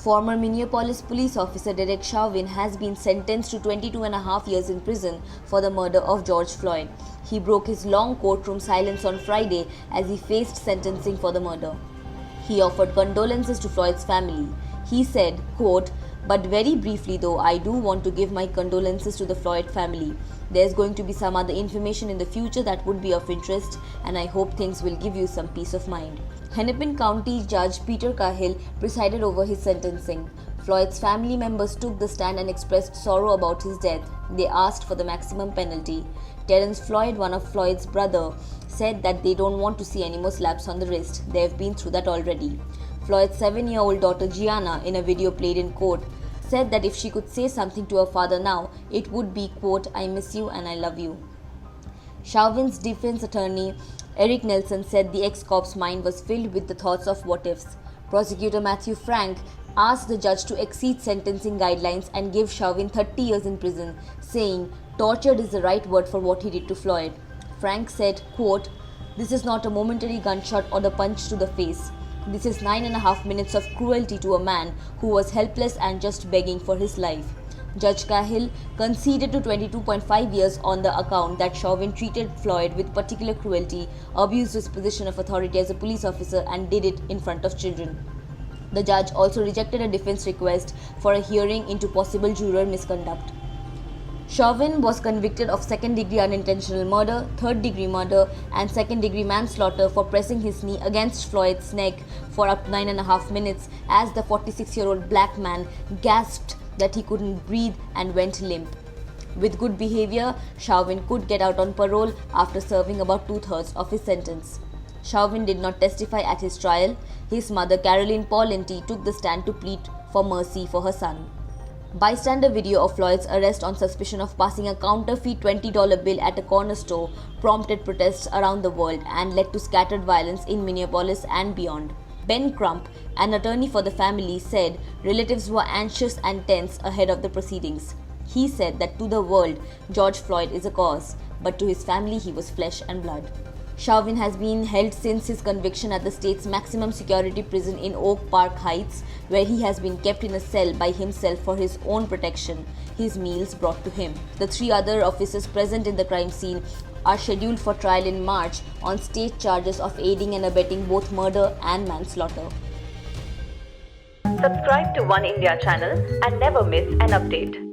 Former Minneapolis police officer Derek Chauvin has been sentenced to 22.5 years in prison for the murder of George Floyd. He broke his long courtroom silence on Friday as he faced sentencing for the murder. He offered condolences to Floyd's family. He said, quote, "But very briefly though, I do want to give my condolences to the Floyd family. There's going to be some other information in the future that would be of interest, and I hope things will give you some peace of mind." Hennepin County Judge Peter Cahill presided over his sentencing. Floyd's family members took the stand and expressed sorrow about his death. They asked for the maximum penalty. Terrence Floyd, one of Floyd's brother, said that they don't want to see any more slaps on the wrist. They have been through that already. Floyd's 7-year-old daughter Gianna, in a video played in court, said that if she could say something to her father now, it would be, quote, "I miss you and I love you." Chauvin's defense attorney Eric Nelson said the ex-cop's mind was filled with the thoughts of what-ifs. Prosecutor Matthew Frank asked the judge to exceed sentencing guidelines and give Chauvin 30 years in prison, saying, "Tortured is the right word for what he did to Floyd." Frank said, quote, "This is not a momentary gunshot or the punch to the face. This is 9.5 minutes of cruelty to a man who was helpless and just begging for his life." Judge Cahill conceded to 22.5 years on the account that Chauvin treated Floyd with particular cruelty, abused his position of authority as a police officer, and did it in front of children. The judge also rejected a defense request for a hearing into possible juror misconduct. Chauvin was convicted of second-degree unintentional murder, third-degree murder, and second-degree manslaughter for pressing his knee against Floyd's neck for up to 9.5 minutes as the 46-year-old black man gasped that he couldn't breathe and went limp. With good behavior, Chauvin could get out on parole after serving about 2/3 of his sentence. Chauvin did not testify at his trial. His mother, Caroline Paulenti, took the stand to plead for mercy for her son. Bystander video of Floyd's arrest on suspicion of passing a counterfeit $20 bill at a corner store prompted protests around the world and led to scattered violence in Minneapolis and beyond. Ben Crump, an attorney for the family, said relatives were anxious and tense ahead of the proceedings. He said that to the world, George Floyd is a cause, but to his family he was flesh and blood. Chauvin has been held since his conviction at the state's maximum security prison in Oak Park Heights, where he has been kept in a cell by himself for his own protection, his meals brought to him. The 3 other officers present in the crime scene are scheduled for trial in March on state charges of aiding and abetting both murder and manslaughter. Subscribe to Oneindia channel and never miss an update.